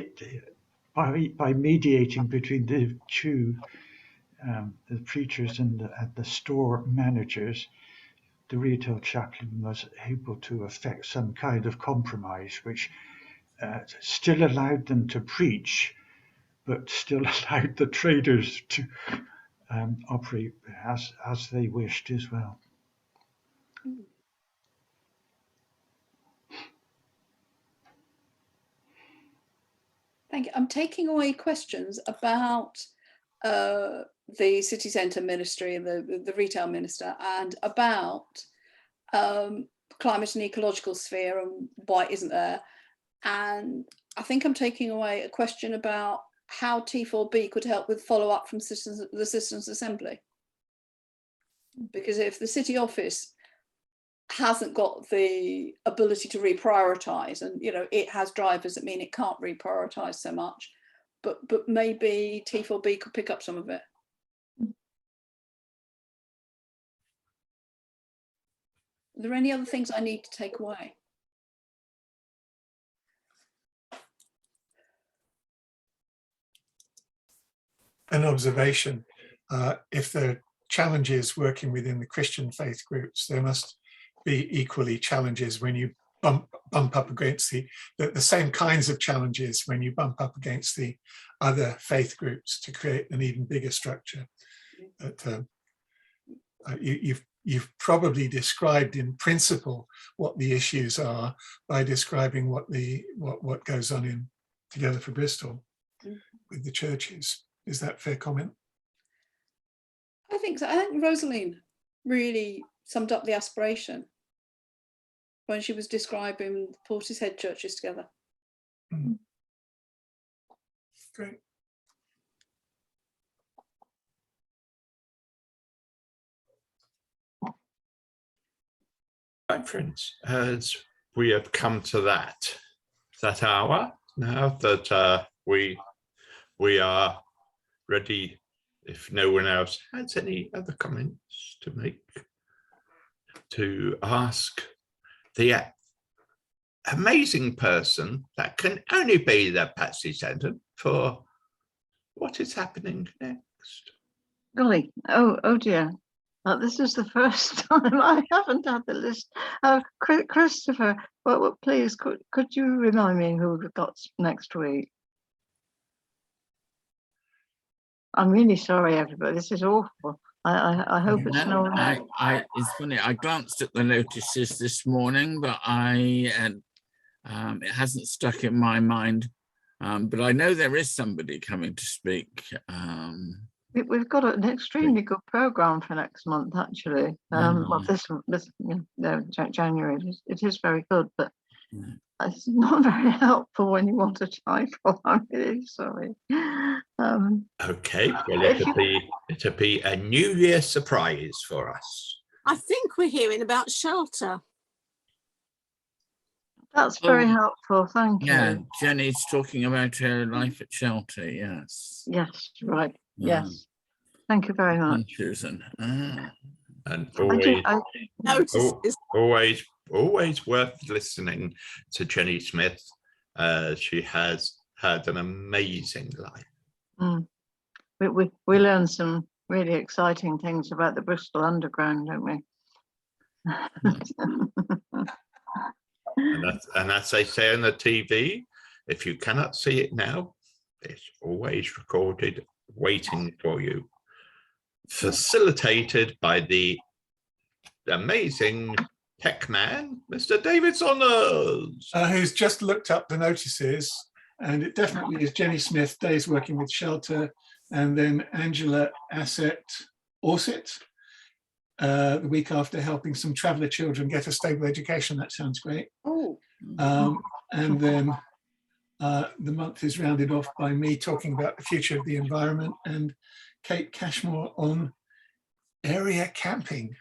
by mediating between the two, the preachers and the store managers, the retail chaplain was able to effect some kind of compromise, which still allowed them to preach, but still allowed the traders to operate as they wished as well. Thank you. I'm taking away questions about the city centre ministry, the retail minister, and about climate and ecological sphere and why it isn't there. And I think I'm taking away a question about how T4B could help with follow-up from the Citizens' Assembly. Because if the city office hasn't got the ability to reprioritise, and it has drivers that mean it can't reprioritise so much, but maybe T4B could pick up some of it. Are there any other things I need to take away? An observation, if there are challenges working within the Christian faith groups, there must be equally challenges when you bump up against the same kinds of challenges when you bump up against the other faith groups to create an even bigger structure. But you've probably described in principle what the issues are by describing what goes on in Together for Bristol with the churches. Is that a fair comment? I think so. I think Rosaline really summed up the aspiration when she was describing Portishead churches together. Great. Right, friends, as we have come to that hour now that we are ready, if no one else has any other comments to make, to ask the amazing person that can only be the Patsy Centre for what is happening next. Golly, oh dear. This is the first time I haven't had the list. Christopher, please, could you remind me who we've got next week? I'm really sorry, everybody. This is awful. I hope it's no. It's funny. I glanced at the notices this morning, but it hasn't stuck in my mind. But I know there is somebody coming to speak. We've got an extremely good programme for next month, actually. Well, this January, it is very good, but it's not very helpful when you want a title. I'm really sorry. Okay, well, If you- it'll be a New Year surprise for us. I think we're hearing about shelter. That's very Oh, helpful. Thank Yeah, you. Jenny's talking about her life at shelter. Yes. Yes, right. Mm. Yes. Thank you very much. And Susan. Ah. And Notices. always worth listening to Jenny Smith. She has had an amazing life. We learned some really exciting things about the Bristol Underground, don't we? And as they say on the TV, if you cannot see it now, it's always recorded waiting for you. Facilitated by the amazing tech man, Mr. David Saunders. Who's just looked up the notices, and it definitely is Jenny Smith, days working with shelter, and then Angela Orsett, the week after, helping some traveller children get a stable education. That sounds great. Oh, And then the month is rounded off by me talking about the future of the environment, and Kate Cashmore on area camping.